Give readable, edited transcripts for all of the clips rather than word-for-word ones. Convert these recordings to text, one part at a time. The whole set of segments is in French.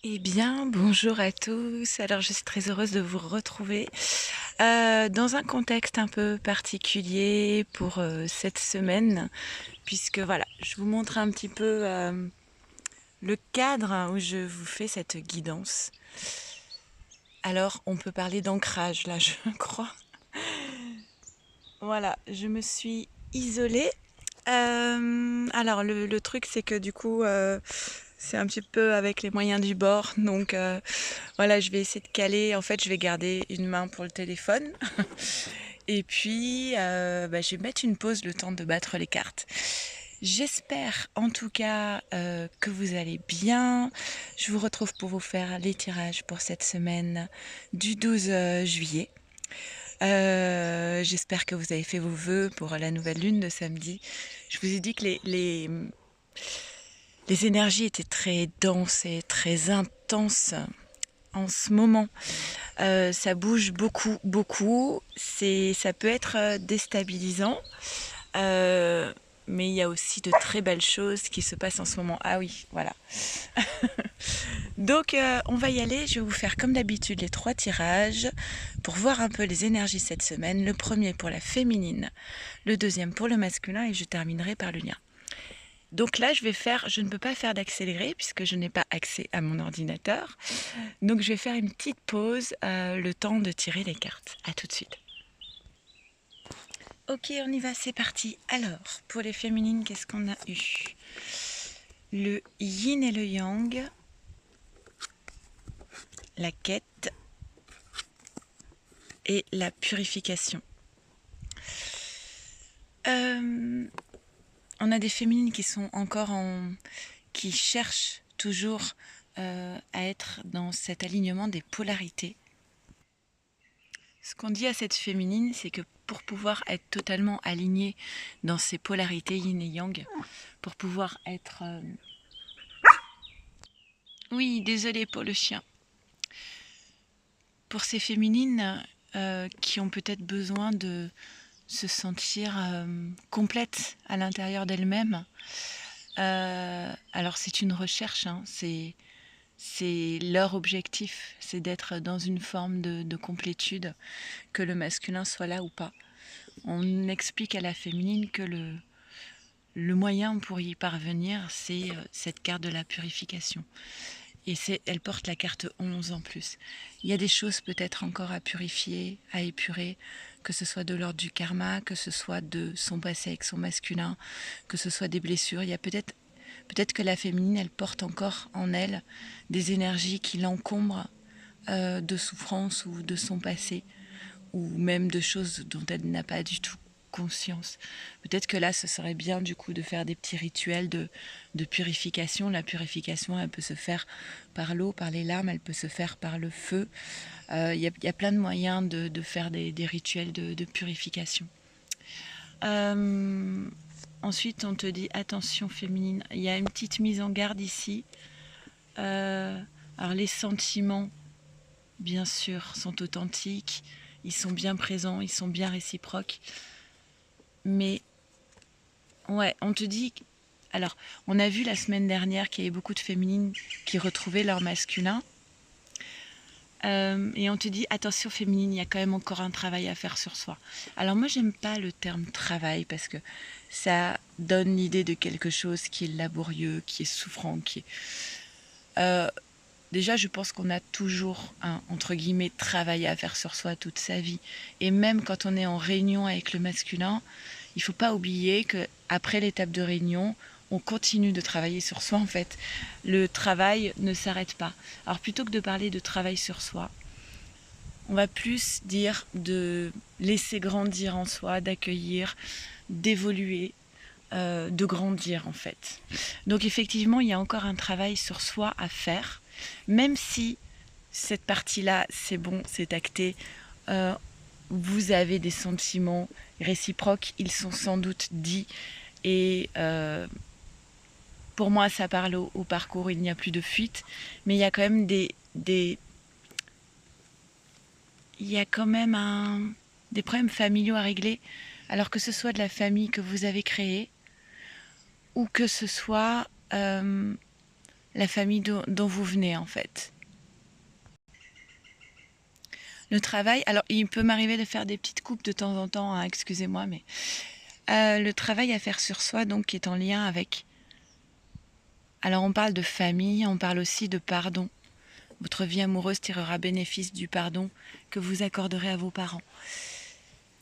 Eh bien, bonjour à tous. Alors, je suis très heureuse de vous retrouver dans un contexte un peu particulier pour cette semaine, puisque voilà, je vous montre un petit peu le cadre où je vous fais cette guidance. Alors, on peut parler d'ancrage là, je crois. Voilà, je me suis isolée. Alors, le truc, c'est que du coup, c'est un petit peu avec les moyens du bord. Donc, voilà, je vais essayer de caler. En fait, je vais garder une main pour le téléphone. Et puis, je vais mettre une pause le temps de battre les cartes. J'espère en tout cas que vous allez bien. Je vous retrouve pour vous faire les tirages pour cette semaine du 12 juillet. J'espère que vous avez fait vos vœux pour la nouvelle lune de samedi. Je vous ai dit que les énergies étaient très denses et très intenses en ce moment. Ça bouge beaucoup, beaucoup. Ça peut être déstabilisant. Euh, mais il y a aussi de très belles choses qui se passent en ce moment. Ah oui, voilà. Donc on va y aller, je vais vous faire comme d'habitude les 3 tirages pour voir un peu les énergies cette semaine. Le premier pour la féminine, le deuxième pour le masculin et je terminerai par le lien. Donc là je ne peux pas faire d'accéléré puisque je n'ai pas accès à mon ordinateur. Donc je vais faire une petite pause, le temps de tirer les cartes. A tout de suite. Ok, on y va, c'est parti. Alors, pour les féminines, qu'est-ce qu'on a eu? Le yin et le yang, la quête et la purification. On a des féminines qui sont encore qui cherchent toujours à être dans cet alignement des polarités. Ce qu'on dit à cette féminine, c'est que pour pouvoir être totalement alignée dans ces polarités yin et yang, pour pouvoir être... Oui, désolée pour le chien. Pour ces féminines qui ont peut-être besoin de se sentir complètes à l'intérieur d'elles-mêmes, alors c'est une recherche, hein, c'est leur objectif, c'est d'être dans une forme de complétude, que le masculin soit là ou pas. On explique à la féminine que le moyen pour y parvenir, c'est cette carte de la purification. Et elle porte la carte 11 en plus. Il y a des choses peut-être encore à purifier, à épurer, que ce soit de l'ordre du karma, que ce soit de son passé avec son masculin, que ce soit des blessures. Il y a peut-être que la féminine, elle porte encore en elle des énergies qui l'encombrent de souffrance ou de son passé, ou même de choses dont elle n'a pas du tout conscience. Peut-être que là, ce serait bien du coup de faire des petits rituels de purification. La purification, elle peut se faire par l'eau, par les larmes, elle peut se faire par le feu. Il y a plein de moyens de faire des rituels de purification. Ensuite, on te dit attention féminine. Il y a une petite mise en garde ici. Alors les sentiments, bien sûr, sont authentiques. Ils sont bien présents, ils sont bien réciproques. Mais ouais, on te dit... Alors, on a vu la semaine dernière qu'il y avait beaucoup de féminines qui retrouvaient leur masculin. Et on te dit, attention féminine, il y a quand même encore un travail à faire sur soi. Alors moi, j'aime pas le terme travail parce que ça donne l'idée de quelque chose qui est laborieux, qui est souffrant, qui est... Déjà, je pense qu'on a toujours un, entre guillemets, travail à faire sur soi toute sa vie. Et même quand on est en réunion avec le masculin, il ne faut pas oublier qu'après l'étape de réunion, on continue de travailler sur soi en fait. Le travail ne s'arrête pas. Alors plutôt que de parler de travail sur soi, on va plus dire de laisser grandir en soi, d'accueillir, d'évoluer, de grandir en fait. Donc effectivement, il y a encore un travail sur soi à faire, même si cette partie-là, c'est bon, c'est acté, vous avez des sentiments réciproques, ils sont sans doute dits, et pour moi, ça parle au parcours, il n'y a plus de fuite, mais il y a quand même il y a quand même des problèmes familiaux à régler, alors que ce soit de la famille que vous avez créée, ou que ce soit la famille dont vous venez en fait. Le travail, alors il peut m'arriver de faire des petites coupes de temps en temps, hein, excusez-moi, mais le travail à faire sur soi, donc, qui est en lien avec... Alors on parle de famille, on parle aussi de pardon. Votre vie amoureuse tirera bénéfice du pardon que vous accorderez à vos parents.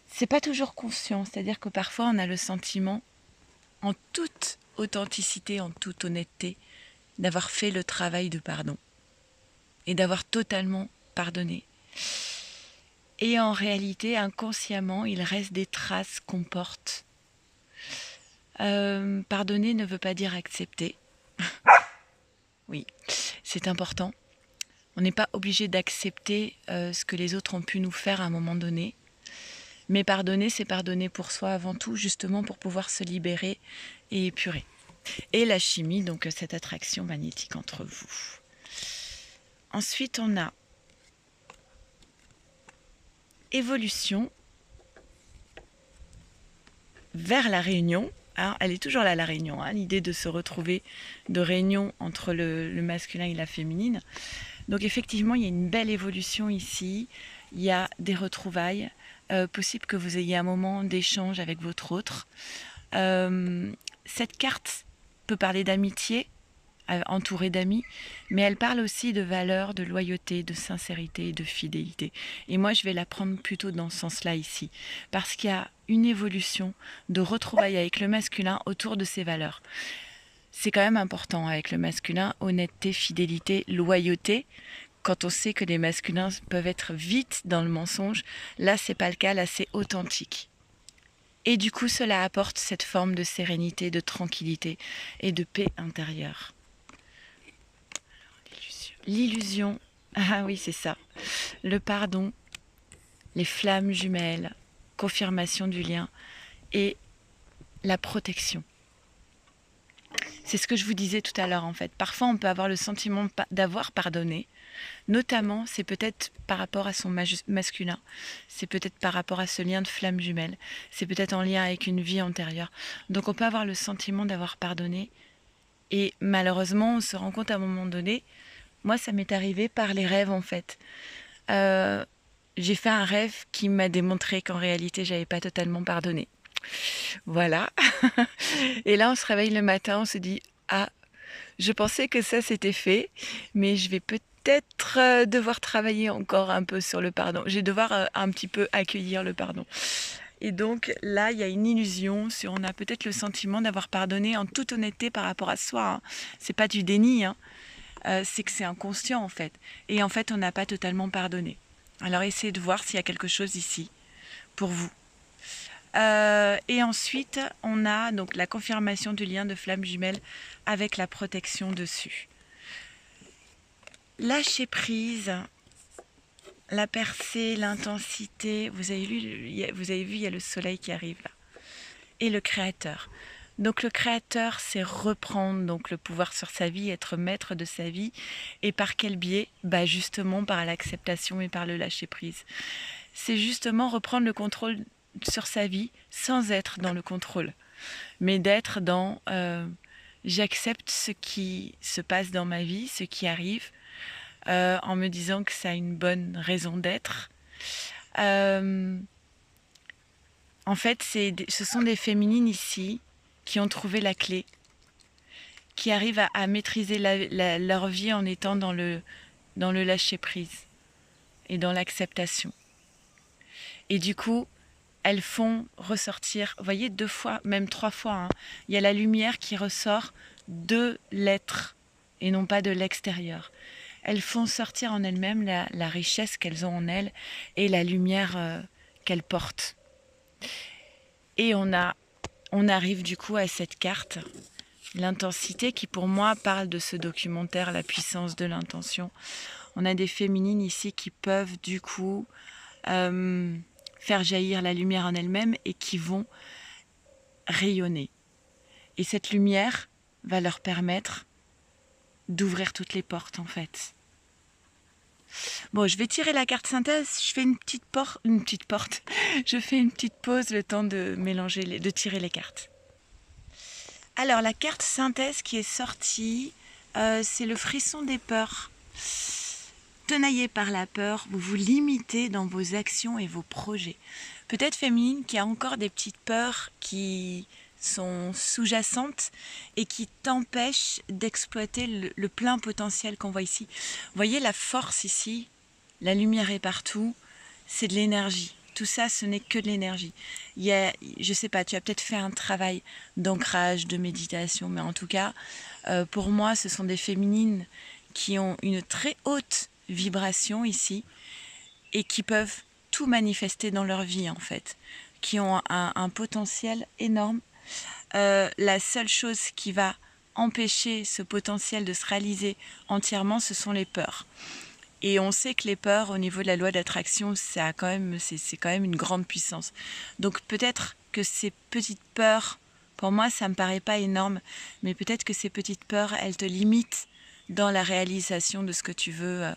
C'est pas toujours conscient, c'est-à-dire que parfois on a le sentiment, en toute authenticité, en toute honnêteté, d'avoir fait le travail de pardon et d'avoir totalement pardonné. Et en réalité, inconsciemment, il reste des traces qu'on porte. Pardonner ne veut pas dire accepter. Oui, c'est important. On n'est pas obligé d'accepter ce que les autres ont pu nous faire à un moment donné. Mais pardonner, c'est pardonner pour soi avant tout, justement pour pouvoir se libérer et épurer. Et la chimie, donc cette attraction magnétique entre vous. Ensuite, on a évolution vers la réunion. Alors, elle est toujours là, la réunion, hein, l'idée de se retrouver, de réunion entre le masculin et la féminine. Donc effectivement, il y a une belle évolution ici, il y a des retrouvailles, possible que vous ayez un moment d'échange avec votre autre. Cette carte peut parler d'amitié, entourée d'amis, mais elle parle aussi de valeurs, de loyauté, de sincérité et de fidélité. Et moi, je vais la prendre plutôt dans ce sens-là ici, parce qu'il y a une évolution de retrouvailles avec le masculin autour de ces valeurs. C'est quand même important avec le masculin, honnêteté, fidélité, loyauté. Quand on sait que les masculins peuvent être vite dans le mensonge, là c'est pas le cas, là c'est authentique. Et du coup, cela apporte cette forme de sérénité, de tranquillité et de paix intérieure. L'illusion, ah oui c'est ça, le pardon, les flammes jumelles, confirmation du lien et la protection. C'est ce que je vous disais tout à l'heure en fait. Parfois on peut avoir le sentiment d'avoir pardonné, notamment c'est peut-être par rapport à son masculin, c'est peut-être par rapport à ce lien de flamme jumelle, c'est peut-être en lien avec une vie antérieure. Donc on peut avoir le sentiment d'avoir pardonné et malheureusement on se rend compte à un moment donné, moi ça m'est arrivé par les rêves en fait. J'ai fait un rêve qui m'a démontré qu'en réalité j'avais pas totalement pardonné. Voilà. Et là, on se réveille le matin, on se dit « Ah, je pensais que ça c'était fait, mais je vais peut-être devoir travailler encore un peu sur le pardon. Je vais devoir un petit peu accueillir le pardon. » Et donc là, il y a une illusion sur on a peut-être le sentiment d'avoir pardonné en toute honnêteté par rapport à soi. Hein. C'est pas du déni, hein. C'est que c'est inconscient en fait. Et en fait, on n'a pas totalement pardonné. Alors essayez de voir s'il y a quelque chose ici pour vous. Et ensuite, on a donc la confirmation du lien de flamme jumelle avec la protection dessus. Lâcher prise, la percée, l'intensité. Vous avez vu, il y a le soleil qui arrive là. Et le créateur. Donc le créateur, c'est reprendre donc le pouvoir sur sa vie, être maître de sa vie. Et par quel biais? Bah justement par l'acceptation et par le lâcher prise. C'est justement reprendre le contrôle sur sa vie sans être dans le contrôle, mais d'être dans j'accepte ce qui se passe dans ma vie, ce qui arrive, en me disant que ça a une bonne raison d'être. En fait, ce sont des féminines ici qui ont trouvé la clé, qui arrivent à maîtriser leur vie en étant dans le lâcher-prise et dans l'acceptation. Et du coup, elles font ressortir, vous voyez, 2 fois, même 3 fois, hein, il y a la lumière qui ressort de l'être et non pas de l'extérieur. Elles font sortir en elles-mêmes la richesse qu'elles ont en elles et la lumière qu'elles portent. Et on arrive du coup à cette carte, l'intensité, qui pour moi parle de ce documentaire, la puissance de l'intention. On a des féminines ici qui peuvent du coup faire jaillir la lumière en elles-mêmes et qui vont rayonner. Et cette lumière va leur permettre d'ouvrir toutes les portes en fait. Bon, je vais tirer la carte synthèse, je fais une petite porte, je fais une petite pause, le temps de mélanger, de tirer les cartes. Alors la carte synthèse qui est sortie, c'est le frisson des peurs. Tenaillé par la peur, vous vous limitez dans vos actions et vos projets. Peut-être féminine qui a encore des petites peurs qui sont sous-jacentes et qui t'empêchent d'exploiter le plein potentiel qu'on voit ici. Vous voyez la force ici, la lumière est partout, c'est de l'énergie. Tout ça, ce n'est que de l'énergie. Je sais pas, tu as peut-être fait un travail d'ancrage, de méditation, mais en tout cas, pour moi, ce sont des féminines qui ont une très haute vibration ici et qui peuvent tout manifester dans leur vie en fait, qui ont un potentiel énorme. La seule chose qui va empêcher ce potentiel de se réaliser entièrement, ce sont les peurs. Et on sait que les peurs, au niveau de la loi d'attraction, c'est quand même une grande puissance. Donc peut-être que ces petites peurs, pour moi, ça me paraît pas énorme, mais peut-être que ces petites peurs, elles te limitent dans la réalisation de ce que tu veux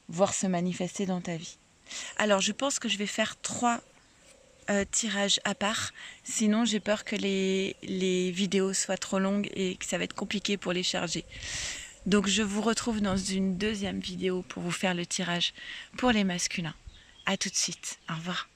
voir se manifester dans ta vie. Alors, je pense que je vais faire 3 tirages à part, sinon j'ai peur que les vidéos soient trop longues et que ça va être compliqué pour les charger. Donc je vous retrouve dans une deuxième vidéo pour vous faire le tirage pour les masculins. À tout de suite. Au revoir.